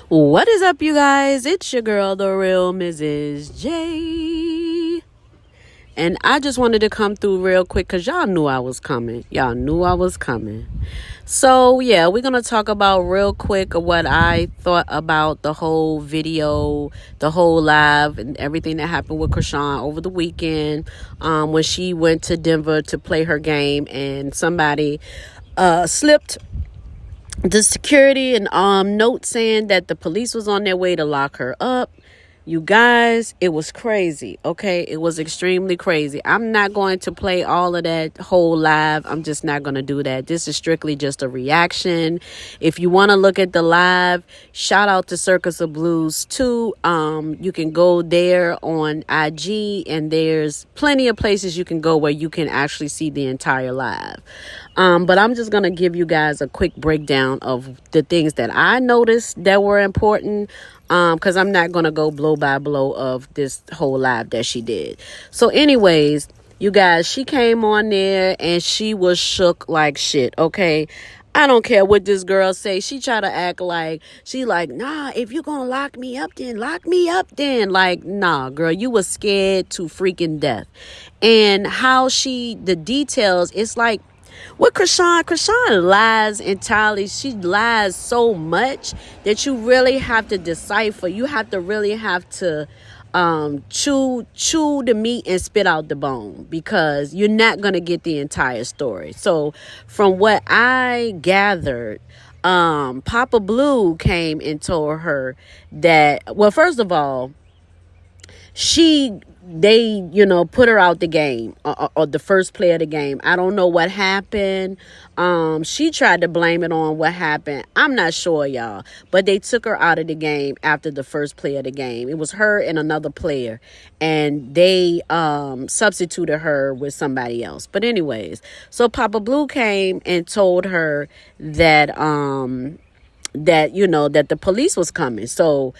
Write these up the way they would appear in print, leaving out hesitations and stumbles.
What is up, you guys? It's your girl, the real Mrs. J. And I just wanted to come through real quick because y'all knew I was coming. Y'all knew I was coming. So, yeah, we're going to talk about real quick what I thought about the whole video, the whole live, and everything that happened with Chrisean over the weekend when she went to Denver to play her game and somebody slipped the security and note saying that the police was on their way to lock her up. You guys, it was crazy. Okay, it was extremely crazy. I'm not going to play all of that whole live. I'm just not going to do that. This is strictly just a reaction. If you want to look at the live, shout out to Circus of Blues too. You can go there on IG, and there's plenty of places you can go where you can actually see the entire live. But I'm just going to give you guys a quick breakdown of the things that I noticed that were important, because I'm not going to go blow by blow of this whole live that she did. So anyways, you guys, she came on there and she was shook like shit, okay? I don't care what this girl say. She try to act like, she like, nah, if you gonna lock me up, then lock me up then. Like, nah, girl, you was scared to freaking death. And how the details, it's like, with Chrisean lies entirely. She lies so much that you really have to decipher. You have to really have to chew the meat and spit out the bone, because you're not going to get the entire story. So from what I gathered, Papa Blue came and told her that, well, first of all, they put her out the game, or the first play of the game. I don't know what happened. She tried to blame it on what happened. I'm not sure, y'all, but they took her out of the game after the first play of the game. It was her and another player, and they substituted her with somebody else. But anyways, so Papa Blue came and told her that that the police was coming. So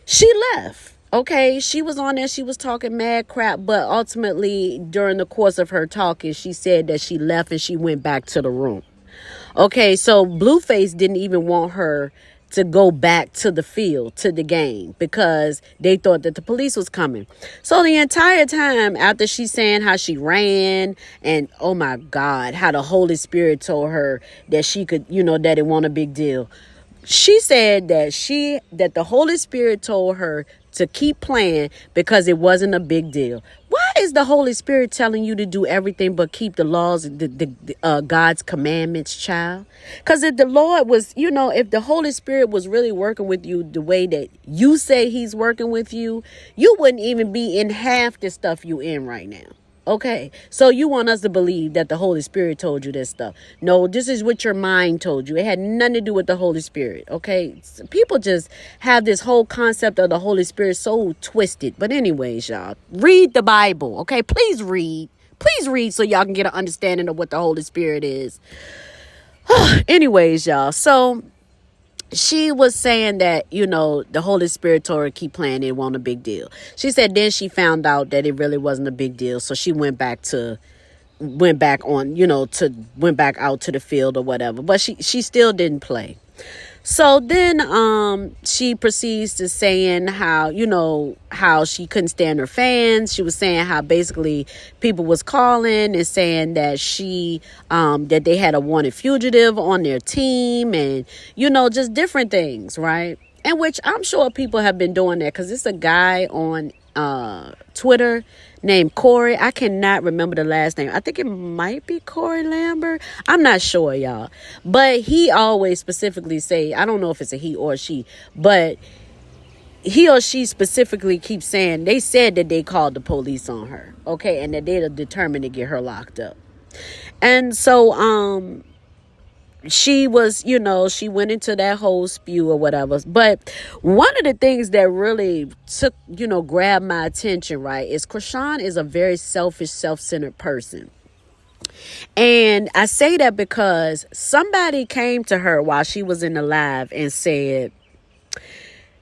she left. Okay, she was on there, she was talking mad crap, but ultimately, during the course of her talking, she said that she left and she went back to the room. Okay, so Blueface didn't even want her to go back to the field, to the game, because they thought that the police was coming. So the entire time, after she's saying how she ran, and oh my God, how the Holy Spirit told her that she could, that it wasn't a big deal. She said that the Holy Spirit told her to keep playing because it wasn't a big deal. Why is the Holy Spirit telling you to do everything but keep the laws, God's commandments, child? Because if the Lord was, if the Holy Spirit was really working with you the way that you say he's working with you, you wouldn't even be in half the stuff you in right now. Okay, so you want us to believe that the Holy Spirit told you this stuff. No, this is what your mind told you. It had nothing to do with the Holy Spirit, okay? People just have this whole concept of the Holy Spirit so twisted. But anyways, y'all, read the Bible, okay? Please read. Please read so y'all can get an understanding of what the Holy Spirit is. Anyways, y'all, so she was saying that, the Holy Spirit told her to keep playing. It wasn't a big deal. She said then she found out that it really wasn't a big deal. So she went back out to the field or whatever. But she still didn't play. So then she proceeds to saying how she couldn't stand her fans. She was saying how basically people was calling and saying that that they had a wanted fugitive on their team, and just different things, right? And which I'm sure people have been doing that, because it's a guy on Twitter named Corey. I cannot remember the last name. I think it might be Corey Lambert. I'm not sure, y'all. But he always specifically say, I don't know if it's a he or she, but he or she specifically keeps saying, they said that they called the police on her, okay, and that they're determined to get her locked up. And so she was, she went into that whole spew or whatever. But one of the things that really grabbed my attention, right, is Chrisean is a very selfish, self-centered person. And I say that because somebody came to her while she was in the live and said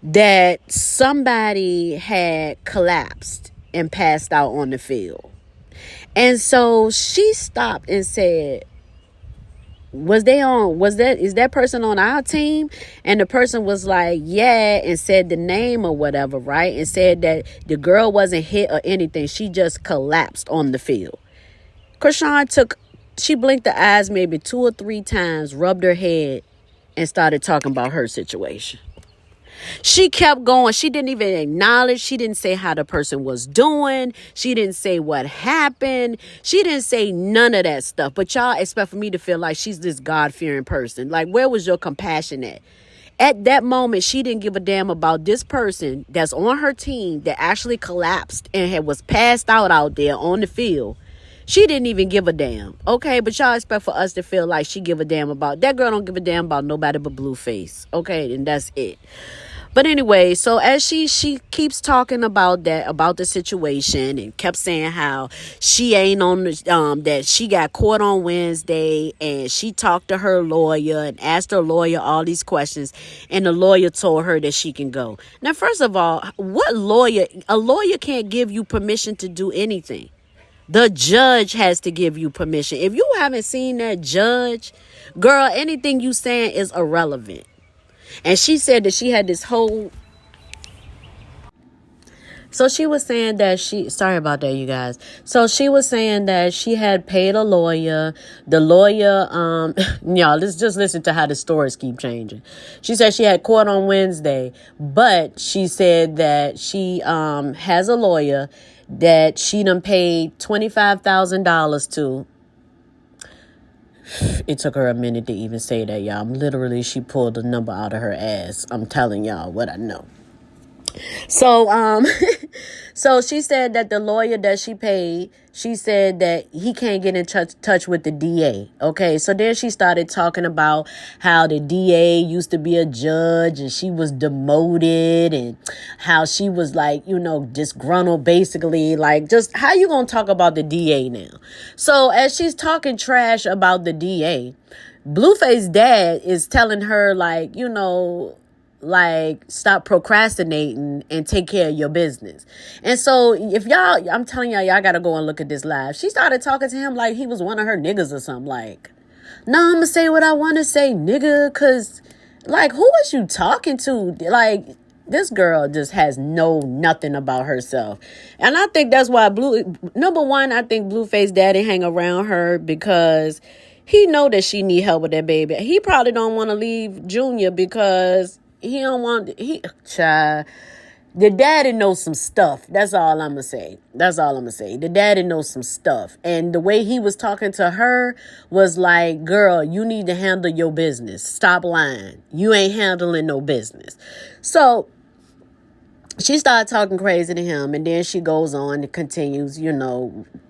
that somebody had collapsed and passed out on the field. And so she stopped and said, is that person on our team? And the person was like, yeah, and said the name or whatever, right? And said that the girl wasn't hit or anything. She just collapsed on the field. Chrisean she blinked the eyes maybe 2 or 3 times, rubbed her head, and started talking about her situation. She kept going. She didn't even acknowledge. She didn't say how the person was doing. She didn't say what happened. She didn't say none of that stuff. But y'all expect for me to feel like she's this God-fearing person. Like, where was your compassion at? At that moment, she didn't give a damn about this person that's on her team that actually collapsed and was passed out there on the field. She didn't even give a damn. Okay, but y'all expect for us to feel like she give a damn about. That girl don't give a damn about nobody but Blueface. Okay, and that's it. But anyway, so as she keeps talking about the situation, and kept saying how she ain't on the, that she got caught on Wednesday, and she talked to her lawyer and asked her lawyer all these questions, and the lawyer told her that she can go. Now, first of all, a lawyer can't give you permission to do anything. The judge has to give you permission. If you haven't seen that judge, girl, anything you saying is irrelevant. And she said that she had this whole... So she was saying that sorry about that, you guys. So she was saying that she had paid a lawyer. The lawyer, y'all, let's just listen to how the stories keep changing. She said she had court on Wednesday, but she said that she has a lawyer that she done paid $25,000 to. It took her a minute to even say that, y'all. She pulled the number out of her ass. I'm telling y'all what I know. So, so she said that the lawyer that she paid, she said that he can't get in touch with the DA. Okay. So then she started talking about how the DA used to be a judge and she was demoted, and how she was like, disgruntled, basically. Like, just how you going to talk about the DA now? So as she's talking trash about the DA, Blueface dad is telling her, stop procrastinating and take care of your business. And so I'm telling y'all got to go and look at this live. She started talking to him like he was one of her niggas or something. Like, no, I'm going to say what I want to say, nigga. Cause who is you talking to? This girl just has nothing about herself. And I think that's why number one, I think Blueface daddy hang around her because he know that she need help with that baby. He probably don't want to leave Junior because he don't want, child. The daddy knows some stuff. That's all I'm going to say. The daddy knows some stuff. And the way he was talking to her was like, girl, you need to handle your business. Stop lying. You ain't handling no business. So she started talking crazy to him, and then she goes on and continues,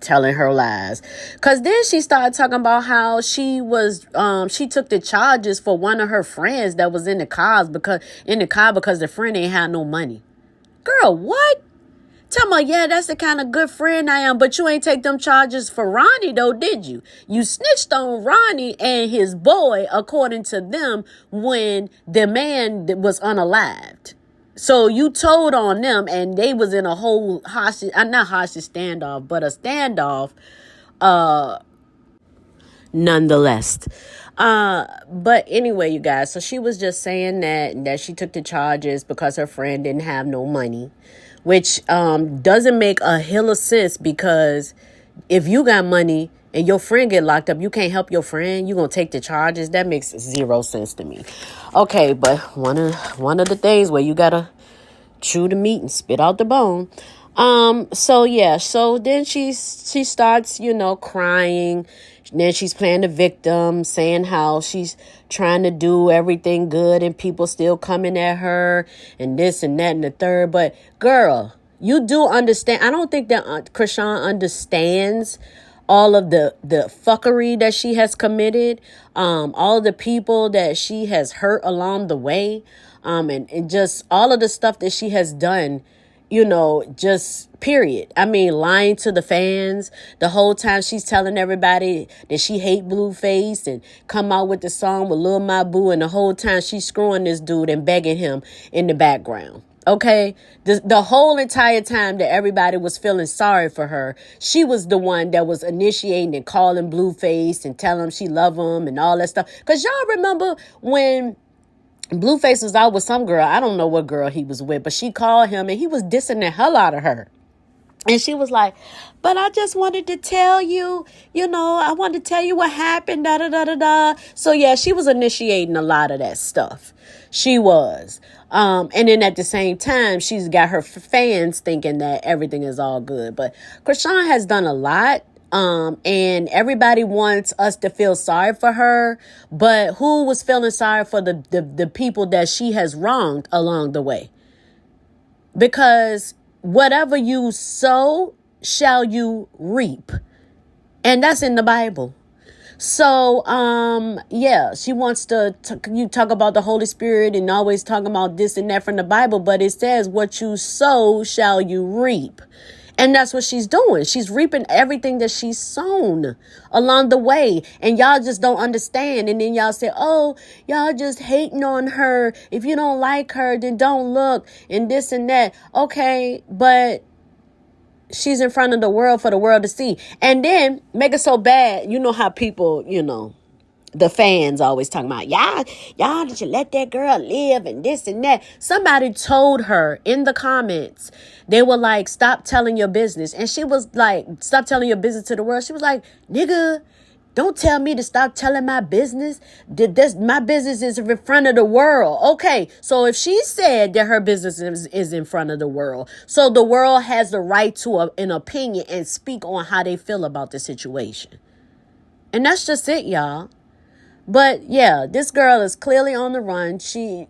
telling her lies. Cause then she started talking about how she took the charges for one of her friends that was in the car because the friend ain't had no money. Girl, what? Tell me, yeah, that's the kind of good friend I am, but you ain't take them charges for Ronnie though, did you? You snitched on Ronnie and his boy, according to them, when the man was unalived. So you told on them, and they was in a whole not hostage standoff, but a standoff, nonetheless. But anyway, you guys, so she was just saying that she took the charges because her friend didn't have no money, which doesn't make a hill of sense, because if you got money and your friend get locked up, you can't help your friend. You gonna take the charges? That makes zero sense to me. Okay, but one of the things where you gotta chew the meat and spit out the bone. So yeah, so then she starts, crying. Then she's playing the victim, saying how she's trying to do everything good and people still coming at her and this and that and the third. But girl, you do understand. I don't think that Chrisean understands all of the fuckery that she has committed, all of the people that she has hurt along the way, and just all of the stuff that she has done, just period. I mean, lying to the fans the whole time. She's telling everybody that she hate Blueface and come out with the song with Lil My Boo, and the whole time she's screwing this dude and begging him in the background. Okay, the whole entire time that everybody was feeling sorry for her, she was the one that was initiating and calling Blueface and telling him she loved him and all that stuff. Because y'all remember when Blueface was out with some girl, I don't know what girl he was with, but she called him and he was dissing the hell out of her. And she was like, but I just wanted to tell you, I wanted to tell you what happened, da, da, da, da, da. So, yeah, she was initiating a lot of that stuff. She was. And then at the same time, she's got her fans thinking that everything is all good. But Chrisean has done a lot. And everybody wants us to feel sorry for her. But who was feeling sorry for the people that she has wronged along the way? Because whatever you sow, shall you reap. And that's in the Bible. So, yeah, she wants to you talk about the Holy Spirit and always talking about this and that from the Bible. But it says, what you sow, shall you reap. And that's what she's doing. She's reaping everything that she's sown along the way. And y'all just don't understand. And then y'all say, oh, y'all just hating on her. If you don't like her, then don't look and this and that. Okay, but she's in front of the world for the world to see. And then make it so bad. You know how people, the fans always talking about, y'all did you let that girl live and this and that. Somebody told her in the comments, they were like, stop telling your business. And she was like, stop telling your business to the world. She was like, nigga, don't tell me to stop telling my business. My business is in front of the world. Okay, so if she said that her business is in front of the world, so the world has the right to an opinion and speak on how they feel about the situation. And that's just it, y'all. But yeah, this girl is clearly on the run. She,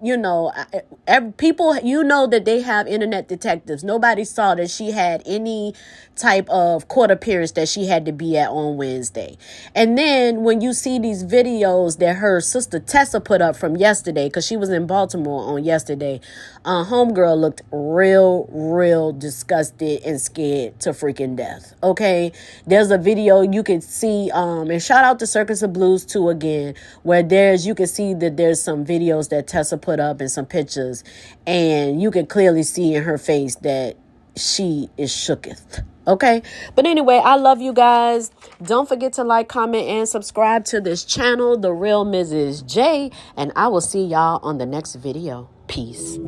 people, that they have internet detectives. Nobody saw that she had any type of court appearance that she had to be at on Wednesday. And then when you see these videos that her sister Tessa put up from yesterday, because she was in Baltimore on yesterday, homegirl looked real disgusted and scared to freaking death. Okay, there's a video you can see, and shout out to Circus of Blues too again, where you can see that there's some videos that Tessa put up and some pictures, and you can clearly see in her face that she is shooketh. Okay, but anyway, I love you guys. Don't forget to like, comment, and subscribe to this channel, The Real Mrs. J, and I will see y'all on the next video. Peace.